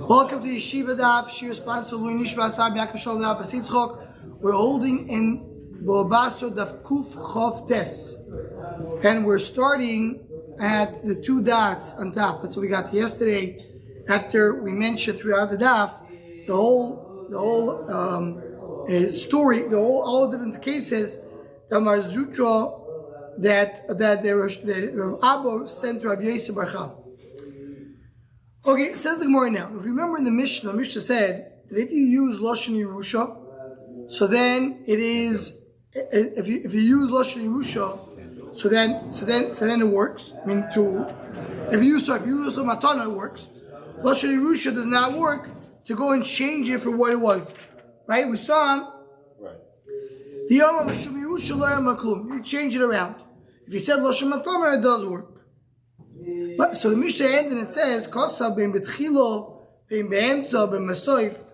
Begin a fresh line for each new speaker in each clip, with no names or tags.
Welcome to Yeshiva Daf. Shir sponsor Louis Nishma Sar Biakim Shalom Daf Basitzchok. We're holding in Basra Daf Kuf Chof Tes, and we're starting at the two dots on top. That's what we got yesterday. After we mentioned throughout the daf the whole story, all the different cases that Marzutra that Abba sent to Rabbi Yosef Barcham. Okay, says the Gemara now. If you remember in the Mishnah said that if you use Lashon Yerusha, so then it is if you use Lashon Yerusha, so then it works. I mean, if you use Matana, it works. Lashon Yerusha does not work to go and change it for what it was. Right? We saw the Yom Mashum Yerusha Lo Yom Maklum. You change it around. If you said Lashon Matana, it does work. But so the Mishnah ends and it says, "Kosav ben betchilo, ben beemtza, ben masoif."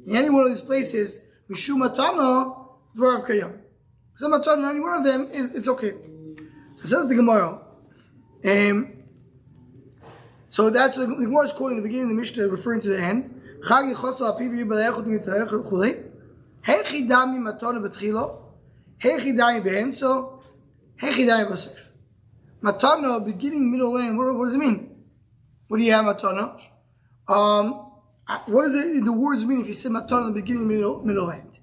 In any one of these places, Mishum Matana, V'rav Kayam. So Matana, any one of them it's okay. So says the Gemara. So that's the Gemara is quoting the beginning of the Mishnah, referring to the end. Chag yichosa apivi b'le'echot mitayechot chulei. Hechi dami Matana betchilo, hechi dami beemtza, hechi dami masoif. Matana, beginning, middle, end. What does it mean? What do you have, Matana? What does the words mean if you say Matana in the beginning, middle, end?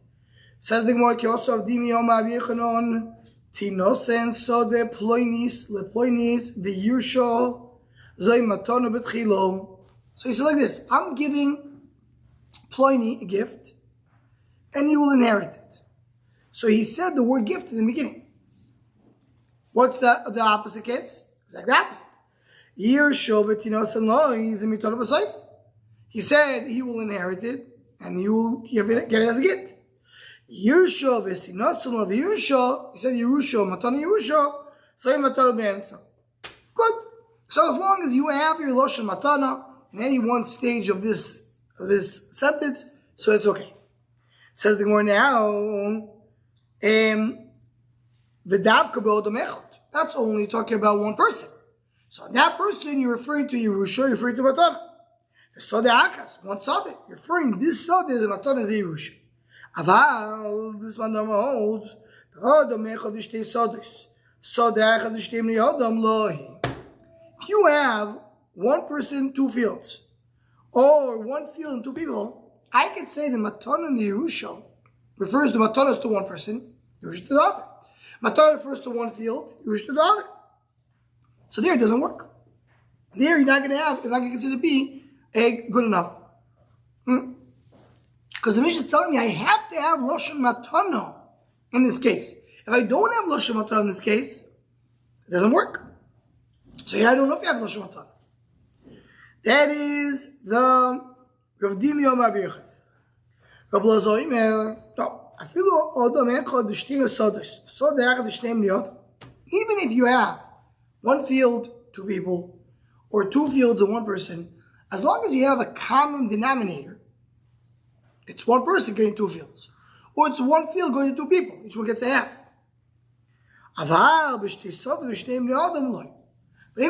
Says the Gemara, Kiyosu Avdimi Yom Aviyechanon, Tinosen Sode Ploinis, Leploinis, V'Yusho, Zoi Matana Betchilo. So he says like this, I'm giving Ploini a gift, and he will inherit it. So he said the word gift in the beginning. What's the opposite case? It's like the opposite. He said he will inherit it and you will get it as a gift. He said Yerusha, Matana Yerusha, so Matana Be'emtza. Good. So as long as you have your Lashon Matana in any one stage of this sentence, so it's okay. Says the Gemara now, that's only talking about one person. So that person you're referring to Yerusha, you're referring to Matana. The Sode Akas, one Sode. You're referring this Sode is Matana is Yerusha. Aval, this one holds. If you have one person, two fields, or one field and two people, I could say the Matana and the Yerusha refers to Matanas to one person, Yerusha to the other. Matana refers to one field, Yerusha to the other. So there it doesn't work. There you're not going to have, it's not going to consider to be good enough. Because the Mishnah is telling me I have to have Lashon Matana in this case. If I don't have Lashon Matana in this case, it doesn't work. So here I don't know if you have Lashon Matana. That is the Rav Dimi Yom Abiyachim. Rav Lazar Imer, no. Even if you have one field, two people, or two fields and one person, as long as you have a common denominator, it's one person getting two fields, or it's one field going to two people, each one gets a half. But if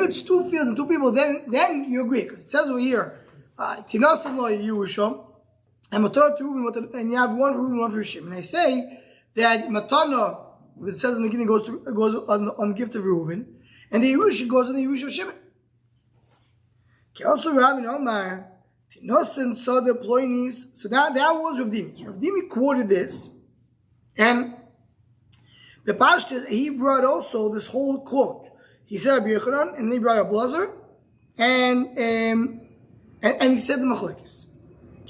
it's two fields and two people, then you agree, because it says over here, and Matana to Reuven, and you have one for Reuven and one for Shimon. And I say that Matana, it says in the beginning, goes on the gift of Reuven, and the Yerusha goes on the Yerusha of Shimon. Also, Rabbi Omar, Tinosen saw the Ploinis. So that was Rav Dimi. So Rav Dimi quoted this, and the Pashtas, he brought also this whole quote. He said Rabbi Yochanan, and then he brought Rabbi Lazar, and he said the Machlekes.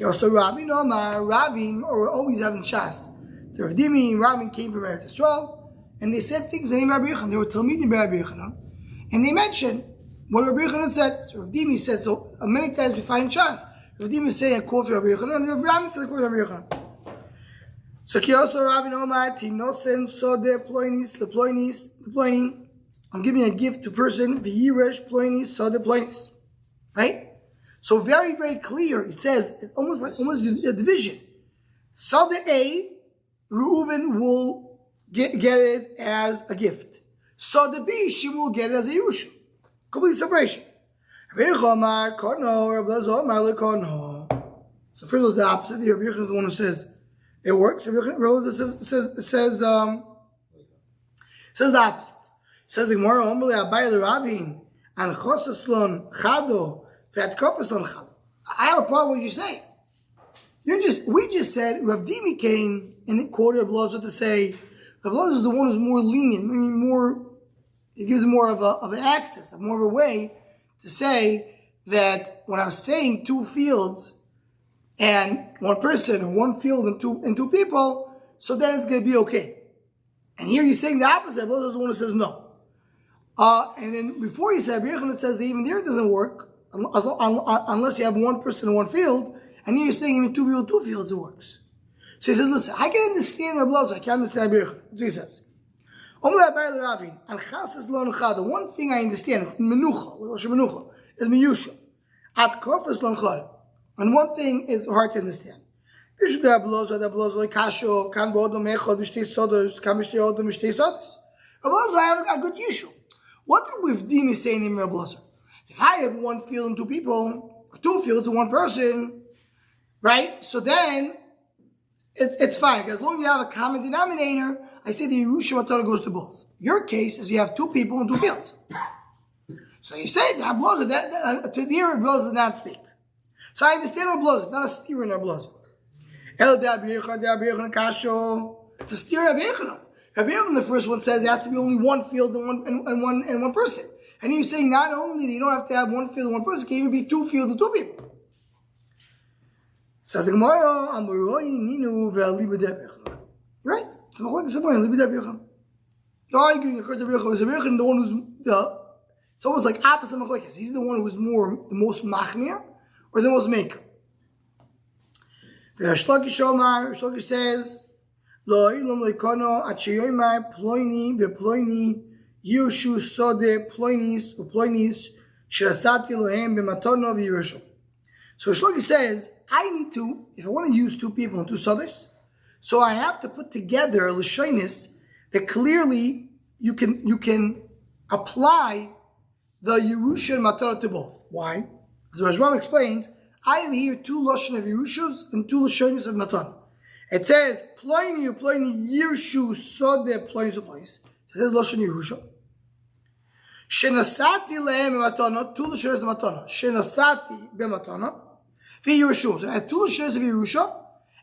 Also, Ravin are always having Shas. The Rav Dimi and Ravin came from Eretz Yisrael, and they said things named Rabbi Yochanan. They were Talmidim Rabbi Yochanan, and they mentioned what Rabbi Yochanan said. So Rav Dimi said, so many times we find Shas, Rav Dimi is saying a quote from Rabbi Yochanan, and Rav Ravin said a quote from Rabbi Yochanan. So Kiyoso Ravin Omar, Tinosen, Sode, Ploinis, Leploining. I'm giving a gift to person, V'yiresh, Ploinis, Sode, Ploinis. Right? So very, very clear. It says it's almost a division. Sode A, Reuven will get it as a gift. Sode B, she will get it as a Yerusha. Complete separation. So first of all, the opposite. Rabbi Yochanan is the one who says it works. Rabbi Yochanan says the opposite. Says the Gemara, "Omri abayir l'Ravin and chosaslon chado v'at kofaslon chado." I have a problem with what you say. We just said Rav Dimi came and quoted Rav Elazar to say Rav Elazar is the one who's more lenient, meaning more. It gives more of an access, more of a way to say that when I'm saying two fields and one person, or one field and two people, so then it's going to be okay. And here you're saying the opposite. Rav Elazar is the one who says no. And then before you said, Rabbi Yochanan says that even there it doesn't work unless you have one person in one field. And here you're saying even two people, two fields, it works. So he says, listen, I can understand Rabbi Elazar, I can understand Rabbi Yochanan. That's what he says. The one thing I understand is menucha, is miyusha. At kofas lon chada. And one thing is hard to understand. I have a good yushu. What did Wivdim is saying in Rabbi Elazar? If I have one field and two people, or two fields and one person, right? So then it's fine. Because as long as you have a common denominator, I say the Yerusha Matana goes to both. Your case is you have two people and two fields. So you say that Rabbi Elazar, to the Rabbi Elazar does not speak. So I understand Rabbi Elazar, not a steer in Rabbi Elazar. It's a steer in Rabbi Yochanan. Rabbi Yochanan, the first one, says there has to be only one field and one person. And he's saying not only that you don't have to have one field and one person, it can even be two fields and two people. Says the Gemara, right? It's arguing according to Rabbi Yochanan. Is Rabbi Yochanan the one who's it's almost like opposite machlokes. He's the one who's the most machmir or the most maker. The Shlokish says, Lo ilom leikono achiyoymar ploini veploini yushu sode ploinis uploinis shirasati lohem b'matono v'yirushu. So Shloki says, I need to, if I want to use two people and two sodas, so I have to put together a l'shoinis that clearly you can apply the Yerusha and Matana to both. Why? As Rashbam explains, I have here two Lashon of Yerushas and two Lashonis of Matana. It says, Ploini Yershu Sode Ploinis Uploinis. It says Lashon Yerusha. Shenasati Lehem Matana, two Lashonis of Matana. Shenasati Bematana. V'Yerushum. So I have two Lashonis of Yerusha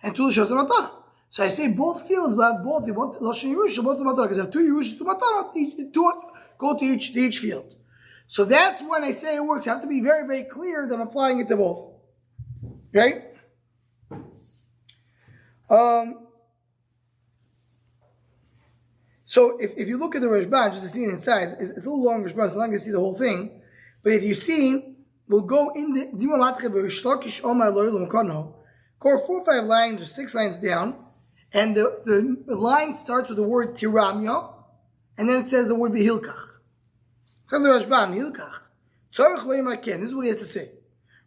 and two Lashonis of Matana. So I say both fields, but I have both. You want Lashon Yerusha, both of Matana. Because I have two Yerushas, two Matana, two go to each field. So that's when I say it works. I have to be very, very clear that I'm applying it to both. Right? So if you look at the Rashban, just to see it inside, it's a little long Rashban, so I'm not going to see the whole thing. But if you see, we'll go in the go 4 or 5 lines or 6 lines down, and the line starts with the word tiramya, and then it says the word vihilkach. It says the Rashban, vihilkach. This is what he has to say.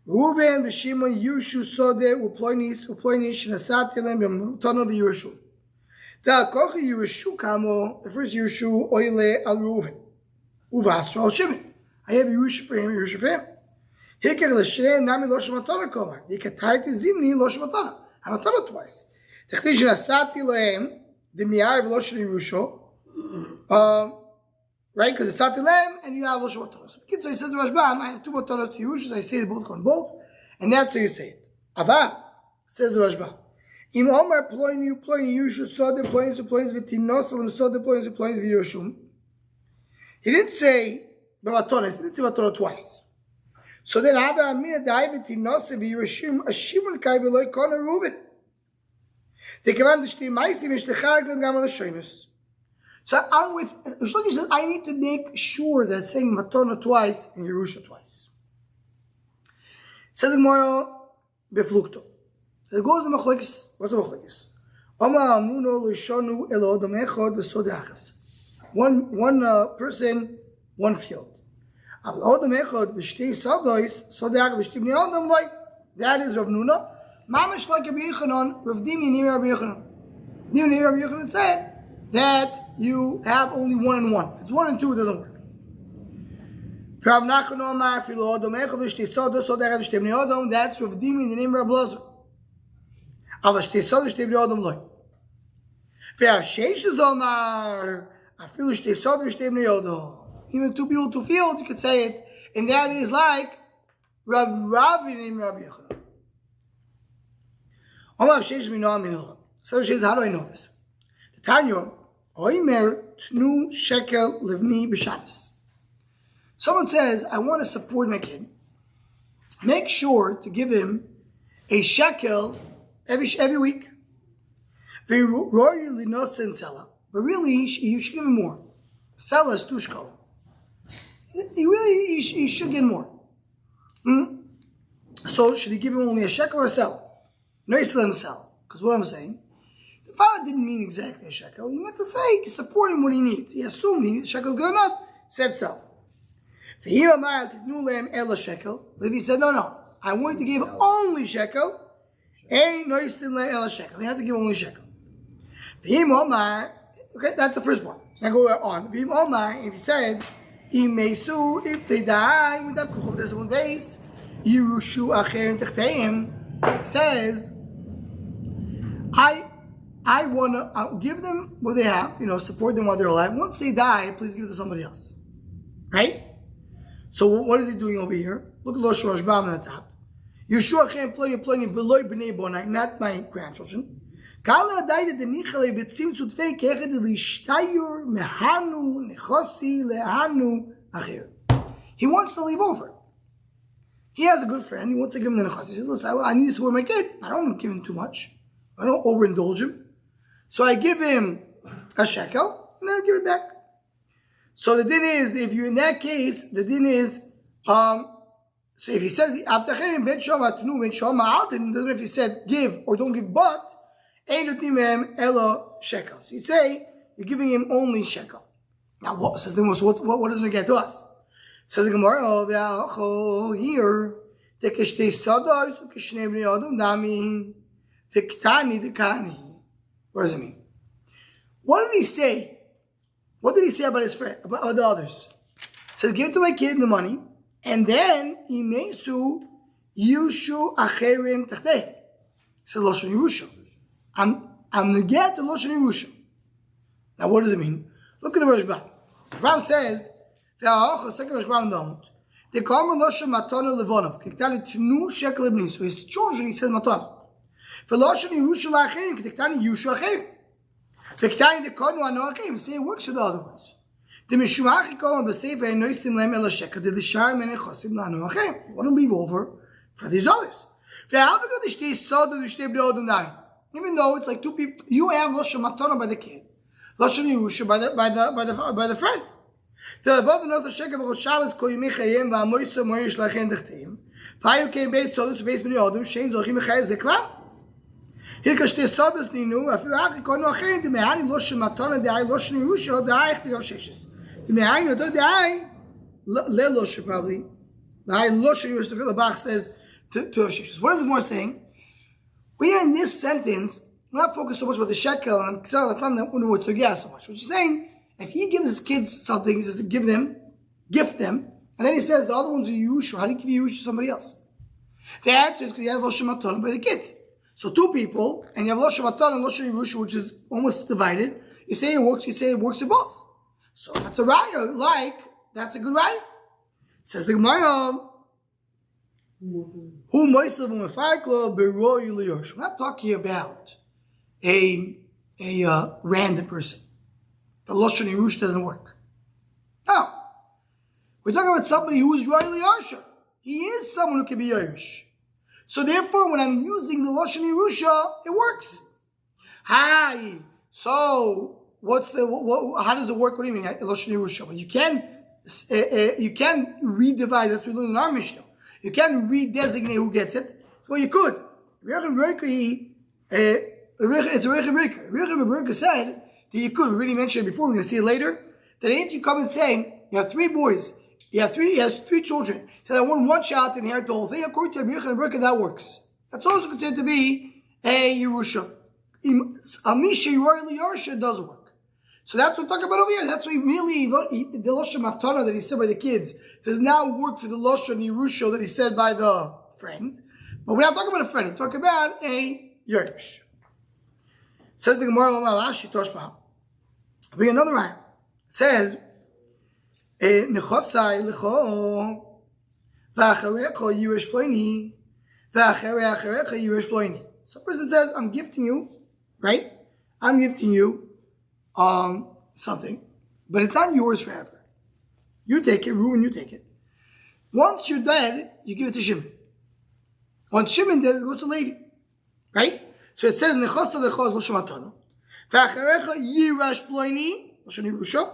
Reuven v'Shimon yushu sode uploinis shenasati lem b'matono v'yirushu. Kochi Yerushu Kamo, the first Yerushu Oile al Reuven. Uvasra al Shimon. I have Yerusha for him, Yerusha for him. Hikar l'shrei nami lo shematana komar. Dikatarti zimni lo shematana. Hamatana twice. Techti shenasati lohem, the miyar v'lo shen Yerusha. Right? Because it's sati lem, and you have lo shematana. So he says to Rashbam, I have 2 matanas to Yerusha, I say they both on both, and that's how you say it. Ava, says the Rashbam. Im Omar ploini Yushu sode ploinis v'tinosel sode ploinis v'Yerushum. He didn't say b'matona. He didn't say matona twice. So then Hava Amir dai v'tinosel v'Yerushum Ashimon kai v'loi kona Reuven. The command d'shti ma'isi v'shtechag gam al shoynus. So with Shloki says I need to make sure that it's saying matona twice and Yerusha twice. Says the Gemara beflukto. It goes to machlokes. What's the machlokes? One person, one field. That is Rav Nuna. Mamash like Rabbi Yochanan, Rav Dimi near Rabbi Yochanan. Near Rabbi Yochanan said that you have only 1 and 1. If it's 1 and 2, it doesn't work. That's Ravdimi in the name of Rabbi Lazar. Even two people, two fields, you could say it, and that is like Rav in the name of Rabbi Yochanan. So how do I know this? The Tanya, Oimer Tnu Shekel Livni B'Shabbos. Someone says, I want to support my kid. Make sure to give him a shekel every week. But really, you should give him more. Sell is 2 shekels. He should get more. So should he give him only a shekel or sell? No, he still let him sell. Because what I'm saying, the father didn't mean exactly a shekel. He meant to say, support him what he needs. He assumed the shekel is good enough, said sell. But if he said, no, I want you to give only shekel, he had to give only shekel. Okay, that's the first part. Now go on. If he said, if they die, there's one base, says, I want to give them what they have, support them while they're alive. Once they die, please give it to somebody else. Right? So what is he doing over here? Look at Losh Rosh Bam on the top. Yeshua Chem Ploni Ploni Veloy B'nei Bonai, not my grandchildren. Kala Adaida de Michale Betzim Tzutfei Kechet Lishtayur Mehanu Nechosi Lehanu Achir. He wants to leave over. He has a good friend. He wants to give him the Nechosi. He says, listen, I need to support my kid. I don't want to give him too much. I don't overindulge him. So I give him a shekel, and then I give it back. So the din is, if you're in that case, the din is, so if he says, doesn't matter if he said give or don't give, but, so you say, you're giving him only shekel. Now what says the most, what does it get to us? Says the Gemara, here, what does it mean? What did he say? What did he say about his friend, about the others? He says, give to my kid the money, and then Imesu Yushu Acherim Tachteh. He says Loshon Yerusha. I'm neged to Loshon Yerusha. Now what does it mean? Look at the Rashbam. Rashbam says, the Gomer Loshon Matana Levonov. Kiktani Tnu Shekel Ibni. So his children, he says Matana. For Loshon Yerusha Lacherim, Kiktani Yushu Acherim. Kiktani the Kodnu Ano Acherim. Say it works for the other ones. The Mishumachi Kohen B'Sefer Noistim Lem El Shekel. The Lishar Mene Chosim Lano Acherim. You want to leave over for these others. Even though it's like two people, you have Loshon Matana by the kid, Loshon Yerusha by the friend. The above knows the shekel of Shabbos Ko Yimei Chayim VaMoisa Moish Lachen Dechtim. Fayu came Beit Sodos Beis Bnei Adam Shein Zochim Mechayim Zeklam. Hilka Shtei Sodos Ninu Afilu Haki Konu Achein the Mehani Loshon Matana De'ai Loshon Yerusha De'ai Echtigav Sheshes. The Mehani Odo De'ai Le Loshon probably De'ai Loshon Yerusha. The Bach says to Sheshes. What is it more saying? We are in this sentence, we're not focused so much about the shekel and so much. What you're saying, if he gives his kids something, he says to gift them, and then he says the other ones are Yerusha. How do you give Yerusha to somebody else? The answer is because he has Loshon Matana by the kids. So two people, and you have Loshon Matana and Loshon Yerusha, which is almost divided. You say it works, in both. So that's a raya, that's a good raya. Says the Gemara, we're not talking about a random person. The Loshon Yerusha doesn't work. No. We're talking about somebody who is royally Yarsha. He is someone who can be Irish. So therefore, when I'm using the Loshon Yerusha, it works. Hi. So how does it work? What do you mean, Loshon Yerusha? Well, you can redivide. That's what we learned in our Mishnah. You can't redesignate who gets it. Well, you could. It's a Rechem Reker. Rechem Reker said that you could. We already mentioned it before. We're going to see it later. That if you come and say, you have 3 boys, he has 3 children, so I want one child to inherit the whole thing, according to Rechem Reker, that works. That's also considered to be a Yerusha. A Misha Royal Yersha does work. So that's what we're talking about over here. That's why really, the Lashon Matana that he said by the kids does now work for the Lashon Yerusha that he said by the friend. But we're not talking about a friend. We're talking about a Yerush. Says the Gemara, Rashi Toshma. Bring another ayah. It says, Nechosai lecho v'acharecha Yerush ploini v'acharecha Yerush ploini. So a person says, I'm gifting you, right? I'm gifting you something, but it's not yours forever. You take it, Reuben, you take it. Once you're dead, you give it to Shimon. Once Shimon dead, it goes to Levi, right? So it says, Nechasta lecha Loshem Matana, v'acharecha Yirash ploini, Loshem Yerusha,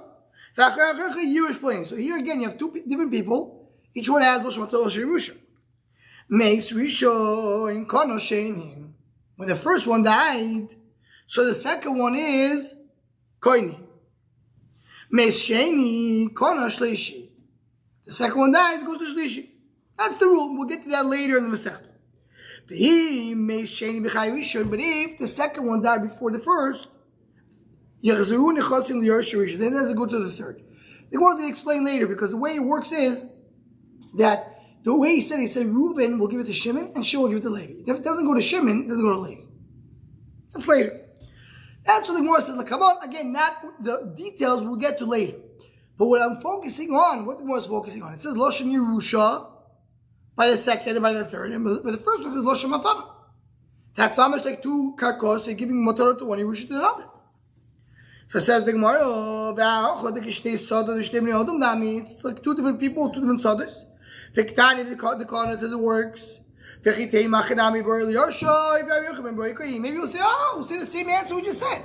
v'acharecha Yirash ploini. So here again, you have two different people. Each one has Loshem Matana, Loshem Yerusha. Meis Risho in Kono Sheinin. When the first one died, so the second one is Koini. Meis Sheni Kono Shlishi. The second one dies, goes to Shlishi. That's the rule. We'll get to that later in the Masechta. But if the second one died before the first, then it doesn't go to the third. The Gemara will explain later, because the way it works is that the way he said Reuben will give it to Shimon and Shimon will give it to Levi. If it doesn't go to Shimon, it doesn't go to Levi. That's later. That's what the Gemara says. Like, come on, again, not the details we'll get to later. But what I'm focusing on, what the Gemara is focusing on, it says Loshen Yerusha by the second and by the third, and by the first one says Loshen Matana. That's how much like two karkos, so you're giving Matana to one, Yerusha to another. So it says the Gemara, it's like two different people, two different sodas. The Kohen says it works. Maybe you'll say, we'll say the same answer we just said.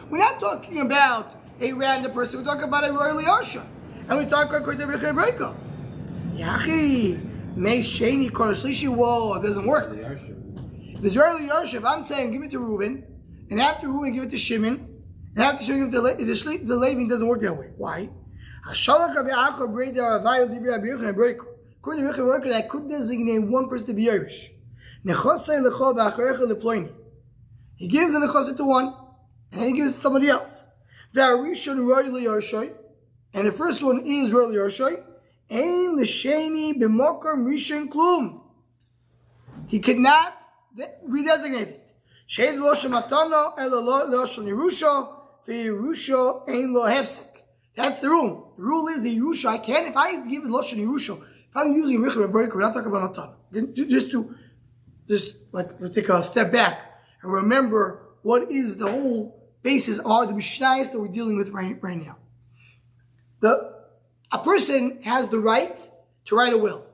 We're not talking about a random person, we're talking about a royal Yasha. And we talk about Kohen Breiko. Yachi, Meis Sheni, Kohen Shlishi, whoa, it doesn't work. If it's royal Yasha, if I'm saying give it to Reuben, and after Reuben give it to Shimon, and after Shimon give it to the Levi, it doesn't work that way. Why? According to Yeshiva, that could designate one person to be Irish. He gives the nechosai to one, and then he gives it to somebody else. And the first one is royal Yoshoi. Ein l'sheni b'mokar mishen klum. He could not redesignate it. She'ez lo shematano ela lo shel Yerusha v'Yerusha ein lo hefsek. That's the rule. The rule is the Yerusha. I can, if I give it lo shel Yerusha, if I'm using Richa Breaker, we're not talking about Matana. Just take a step back and remember what is the whole basis of the Mishnayos that we're dealing with right now. A person has the right to write a will.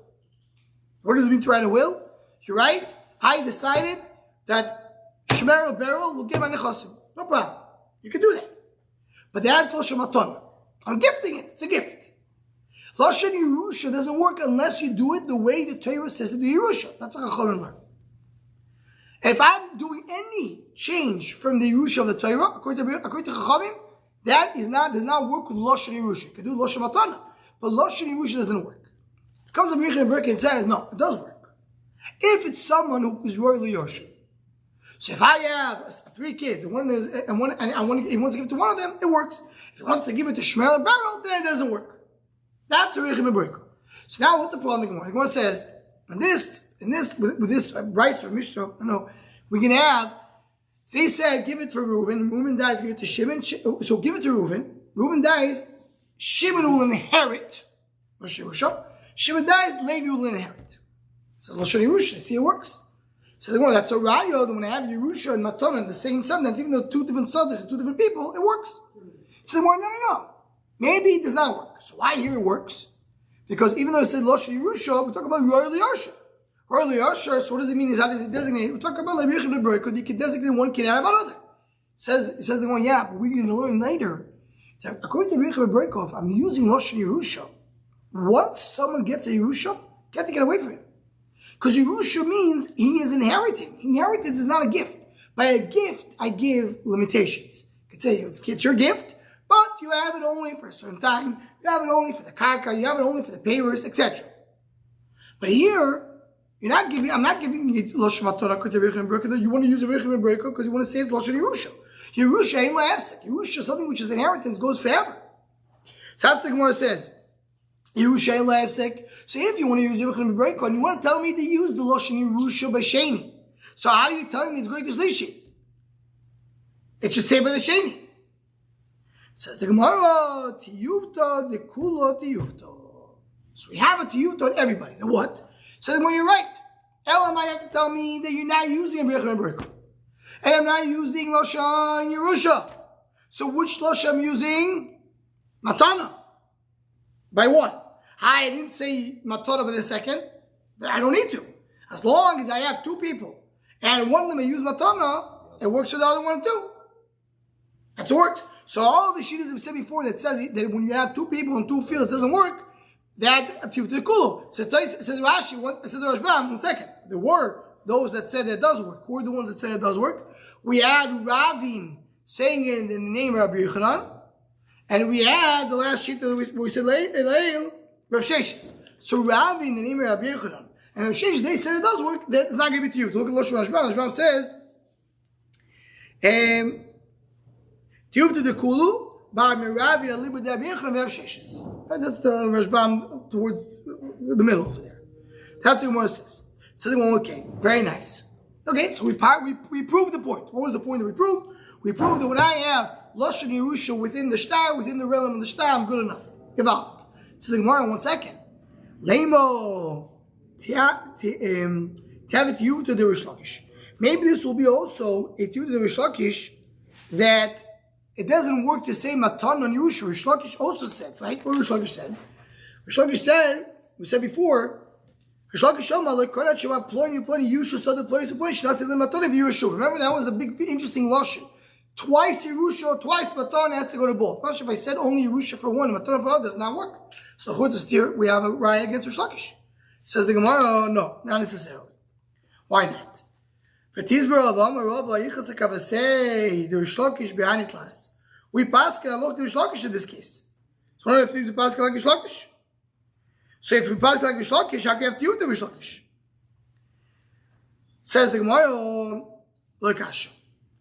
What does it mean to write a will? You write, I decided that Shmer Beryl will give my nechasim. No problem. You can do that. But they have to Loshem Matana. I'm gifting it. It's a gift. Loshen Yerusha doesn't work unless you do it the way the Torah says to do Yerusha. That's what Chachamim learn. If I'm doing any change from the Yerusha of the Torah, according to Chachamim, that does not work with Loshen Yerusha. You can do Loshen Matana, but Loshen Yerusha doesn't work. It comes up Yechim Berke and says, no, it does work. If it's someone who is royally Yerusha. So if I have 3 kids and one of them he wants to give it to one of them, it works. If he wants to give it to Shmuel and Beryl, then it doesn't work. That's a Yechim Berke. So now what's the problem with the Gemara? The Gemara says, with this rice or Mishnah, we can have. They said, give it for Reuben. Reuben dies, give it to Shimon. So give it to Reuben. Reuben dies, Shimon will inherit. Shimon dies, Levi will inherit. It says, Lashon Yerusha. See, it works. So they go, that's a raya. That when I have Yerusha and Matana in the same sentence, even though 2 different subjects and 2 different people, it works. So they go, no. Maybe it does not work. So why here it works? Because even though it said Lashon Yerusha, we're talking about royal Yarsha. Royal Yarsha, so what does it mean? How does it designate? We're talking about like Yechim Berke, because you can designate one kid out of another. Says the one, yeah, but we're going to learn later that according to Yechim Berke, if I'm using Lashon Yerusha, once someone gets a Yerusha, you have to get away from him. Because Yerusha means he is inheriting. Inheritance is not a gift. By a gift, I give limitations. I could say it's your gift, but you have it only for a certain time. You have it only for the karka. You have it only for the payers, etc. But here, I'm not giving you Loshen Matana. You want to use a Yechim Berke because you want to say it's Loshen Yerusha. Yerusha ain't la'efsek. Yerusha, something which is inheritance, goes forever. So that's the Gemara says. Yerusha ain't la'efsek. So if you want to use Yeruchim B'Breikon, you want to tell me to use the Lashon Yerusha B'Sheni. So how are you telling me it's going to Shlishi? It should say by the Sheni. Says the Gemara, Tiyuvta de Kulo Tiyuvta. So we have a Tiyuvta on everybody. The what? Says, well, you're right. Ella might have to tell me that you're not using Yeruchim B'Breikon. And I'm not using Lashon Yerusha. So which Lashon I'm using? Matana. By what? I didn't say Matana by the second. I don't need to. As long as I have two people and one of them I use Matana, it works for the other one too. That's what it works. So all the shittas we said before that says that when you have two people in two fields, it doesn't work. That appeals to the kulu. Says Rashi, says the Rashbam, 1 second. There were those that said that it does work. Who are the ones that said it does work? We had Ravim saying it in the name of Rabbi Yochanan. And we had the last sheet where we said Leil, Rav Sheshes. So Ravim in the name of Rabbi Yochanan. And Rav Sheshes, they said it does work. That's not going to be to you. So look at Lashon Rashbam. Rashbam says, Tiyuvta de Kulu, Bar Miravin, Alibud Rabbi Yochanan, Rav Sheshes. That's the Rashbam towards the middle over there. That's what it says. So they went, okay, very nice. Okay, so we proved the point. What was the point that we proved? We proved that when I have Lashon Yerusha within the shtar, within the realm of the shtar, I'm good enough. Givaldik. So the Gemara, 1 second. Leimo Tavet Yuvta de Rish Lakish. Maybe this will be also a Yuvta de Rish Lakish that it doesn't work to say Matan on Yerusha. Rish Lakish also said, right? What Rish Lakish said? Rish Lakish said, we said before, Remember, that was the big, interesting Lashon. Twice Yerusha, twice Matan has to go to both. Not if I said only Yerusha for one, Matan for other, does not work. So the Chutz is here, we have a raya against Rish Lakish. Says the Gemara, no, not necessarily. Why not? We pass can I look the Rish Lakish in this case. So one of the things we pass can like Rish Lakish. So if we pass like Rish Lakish, how can you have to use the Rish Lakish? Says the Gemara, look Asha.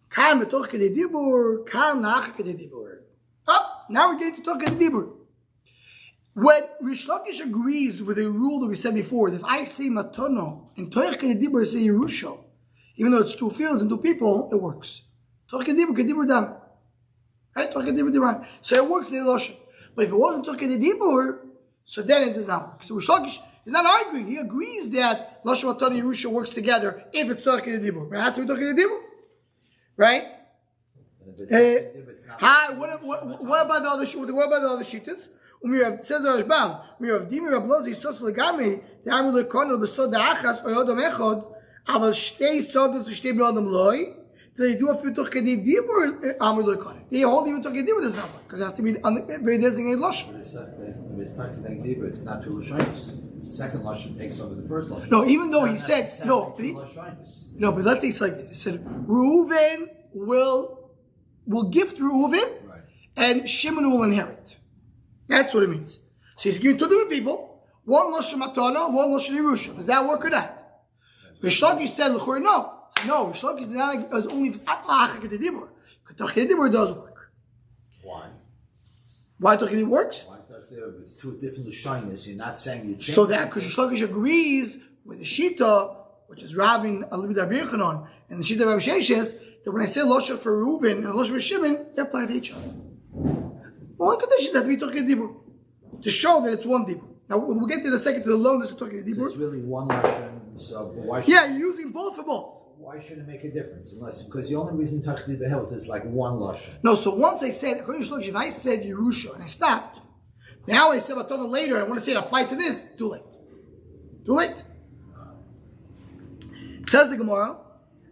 Kan betoch kedei dibur, kan nach kedei dibur. Oh, now we're getting to talk kedei dibur. When Rish Lakish agrees with a rule that we said before, that if I say matono and toich kedei dibur say Yerusha, even though it's two fields and two people, it works. Toich kedei dibur dam. Right? Toich kedei dibur. So it works the Lashon. But if it wasn't toich kedei dibur, so then it does not work. So Rish Lakish is not arguing. He agrees that Lashon Matan and Yerusha works together if it's toich kedei dibur. But it has to be toich kedei dibur. Right? What about the other shittas? What about the other shittas? It says the Rashbam, we have Dimi Rablozi Sos Legami, the Amr Lekonel Besod Achas or Yodam Echod, Aval Shtei Sodot to Shtei Brodam Loi. They do a few Toch Kedei Dibur Amr Lekonel. They hold even Toch Kedei Dibur does not work because it has to be very designated Lashon.
If it's Toch Kedei Dibur, it's not two Lashonis. The second Lashon takes over the first Lashon.
No, even though he said no, but let's say it's like this. He said Reuven will gift Reuven, right, and Shimon will inherit. That's what it means. So he's giving two different people, one Lashon Matana, one Lashon Yerusha. Does that work or not? Rish Lakish said, no. No, Rish Lakish is only if it's Achak Kedei Dibur. Toch Kedei Dibur does work.
Why?
Why Toch Kedei Dibur works?
Why it's two different Lashonis. You're not saying you change.
So that, because Rish Lakish agrees with the Shita, which is Rabin Alibid Rabbi Yochanan, and the Shita of Rav Sheshes, that when I say Lashon for Reuven and Lashon for Shimon, they apply to each other. Only conditions have to be Toch Kedei Dibur to show that it's one Dibur. Now we'll get to the second to the lowness of Toch Kedei Dibur.
So it's really one Lashon. So why?
You're using both for both.
Why should it make a difference? Because the only reason Toch Kedei Dibur helps is like one Lashon.
No, so once I said, according to Shlokish, if I said Yerusha and I stopped, now I said Matana later, I want to say it applies to this. Too late. Too late. It says the Gemara,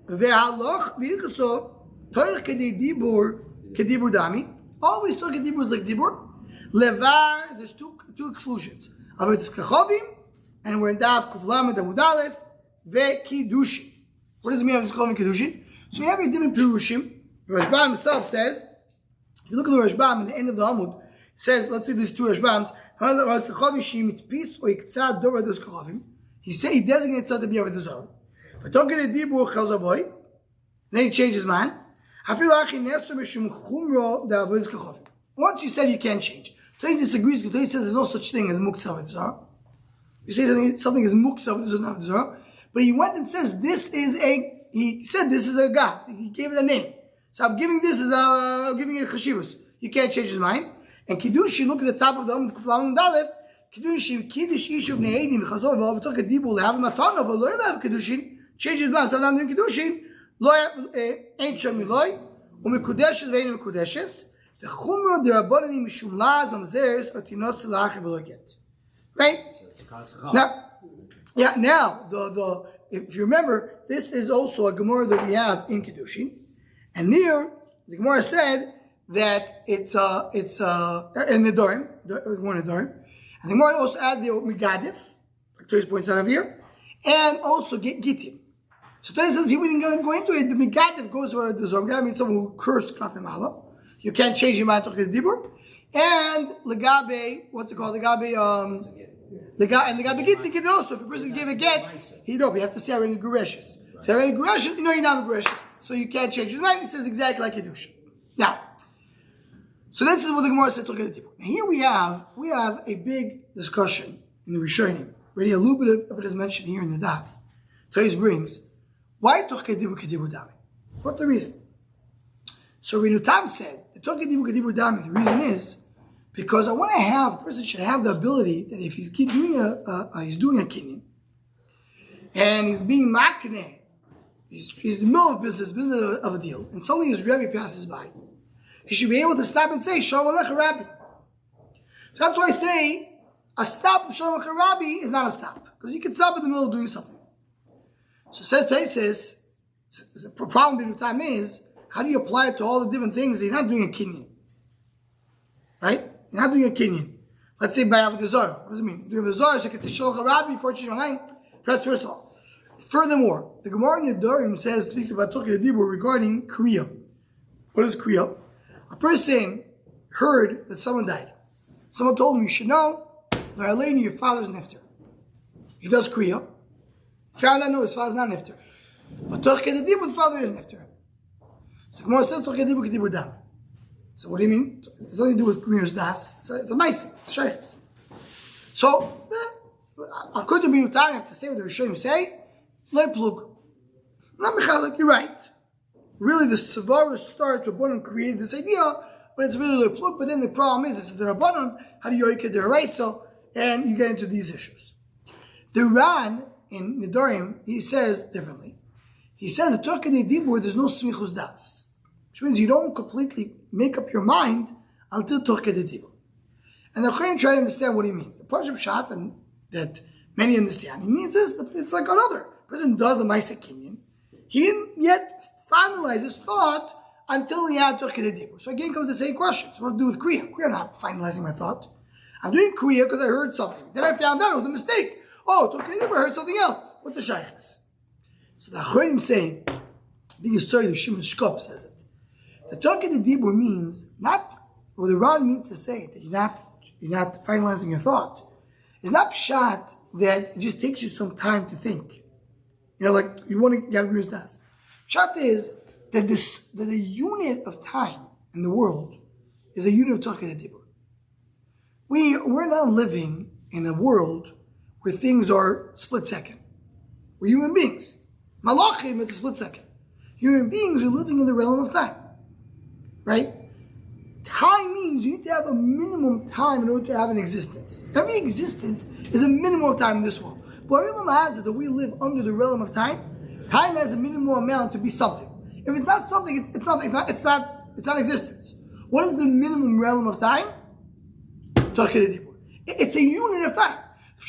Ve'aloch v'ilkaso Toch Kedei Dibur Kedibur Dami. Always Toch Kedei Dibur is like Dibur. Levar, there's two exclusions. About this Kachovim, and we're in Daf Kuflam and Amud Aleph, Ve'Kiddushin. What does it mean of this Kachovim Kiddushin? So we have a different Pirushim. The Rashbam himself says, if you look at the Rashbam at the end of the Amud, it says, let's see these two Rashbams, he said he designates it to be over the Zohar. But Toch Kedei Dibur Chalzaboy, then he changed his mind. Once you said you can't change, Toy disagrees because Toy says there's no such thing as muktzah v'tzara. You say something is muktzah v'tzara, but he went and says he said this is a God. He gave it a name. So I'm giving this I'm giving it chashivus. You can't change his mind. And Kiddushi, look at the top of the Amud Kuflam Dalef. Kiddushi, Kiddush Ishuv Ne'edim V'chazor V'al V'tok Adibul Have Matana V'lo Have Kiddushin. Change his mind. So I'm doing Kiddushin. Lo ain't Shami Loi. Umekudeshes Ve'enim Mekudeshes. V'chumro D'Rabbanani Mishum Laz Amzeres Otinos Selach V'lo Get. Right? Now if you remember, this is also a Gemara that we have in Kiddushin. And there, the Gemara said that it's in Nedarim, one Nedarim, and the Gemara also add the Megadif, like Toys points out of here, and also Gittim. So Toys says he wouldn't go into it. The Megadif goes where the Zorga means someone who cursed Klapim Allah. You can't change your mind to the Dibur. And Legabe, what's it called? Legabe Gittim also. If a person gave a get, we have to say in the Gureshes. So in the Gureshes, you're not in the Gureshes, so you can't change his mind. He says exactly like Kiddush. Now. So this is what the Gemara said. Here we have a big discussion in the Rishonim. Already a little bit of it is mentioned here in the Daf. Toys brings, why Toch Kedibur Kedibur Dami? What's the reason? So Rinutam said, the Toch Kedibur Kedibur Dami, the reason is, because a person should have the ability that if he's doing a kinyan, and he's being makneh, he's in the middle of business of a deal, and suddenly his Rebbe passes by, he should be able to stop and say, Shalom Aleichem Rabbi. So that's why I say, a stop of Shalom Aleichem Rabbi is not a stop. Because you can stop in the middle of doing something. So says Taisis, the problem in the time is, how do you apply it to all the different things that you're not doing a kinyan? Right? You're not doing a kinyan. Let's say by Avodah Zarah. What does it mean? Doing Avodah Zarah, so you can say Shalom Aleichem Rabbi before Shalom Aleichem. That's first of all. Furthermore, the Gemara in Nedarim speaks about Tokei Dibur regarding Kriya. What is Kriya? A person heard that someone died. Someone told him, you should know, your father's nifter. He does Kriya. Found out, no, his father's not nifter. But Toch Kedibur, the father is nifter. So the Gemara says, Toch Kedibur Kedibur Dam. So what do you mean? It has nothing to do with Kriya's das. It's a nice, it's shaykhs. So, according to Binutam, you have to say what the Rishonim say, Le Plug. You're right. Really, the Savara starts, Rabbanon created this idea, but it's really Le Plug. But then the problem is, it's the Rabbanon, how do you yoike the Araisa, and you get into these issues. The Ran, in Nedarim, he says differently. He says, the Torah Dibur, there's no Smichus Das. Which means you don't completely make up your mind until Torah Dibur. And the Chayyim try to understand what he means. The Parshas Shat, and that many understand, he means this, it's like another. A person does a Maisa Kinyan. He didn't yet finalize his thought until he had Torah Dibur. So again comes the same question. So what to do with Kriya? Kriya, I'm not finalizing my thought. I'm doing Kriya because I heard something. Then I found out it was a mistake. Oh, Torah Dibur, I heard something else. What's the shaykhs? So the Chayyim saying, I think it's sorry, the Shimon Shkop says it. The Torah Dibur means not what the Ran means to say that you're not finalizing your thought. It's not pshat that it just takes you some time to think. You know, like you want to use that. Pshat is that the unit of time in the world is a unit of Torah Dibur. We're now living in a world where things are split second. We're human beings. Malachim is a split second. Human beings are living in the realm of time. Right? Time means you need to have a minimum time in order to have an existence. Every existence is a minimum of time in this world. But everyone has it that we live under the realm of time. Time has a minimum amount to be something. If it's not something, it's not existence. What is the minimum realm of time? It's a unit of time.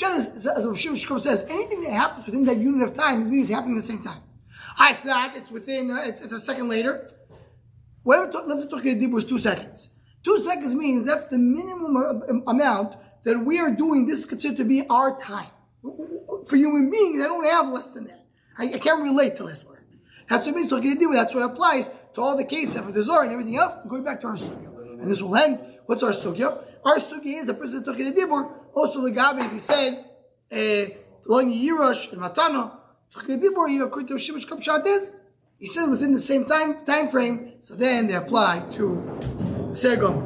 As Rav Shimon says, anything that happens within that unit of time means it's happening at the same time. It's not. It's within. It's a second later. Whatever. Let's talk about Dibur is 2 seconds. 2 seconds means that's the minimum amount that we are doing. This is considered to be our time. For human beings, I don't have less than that. I can't relate to less than that. That's what it means. That's what applies to all the cases for the Zohar and everything else. Going back to our sugya, and this will end. What's our sugya? Our sugya is the person is talking to Dibur. Also, Legabe, if he said Lo Yirosh and Matana, talking to Dibur, according to Shimon Shkop Shat is He said within the same time frame, so then they apply to Sergom.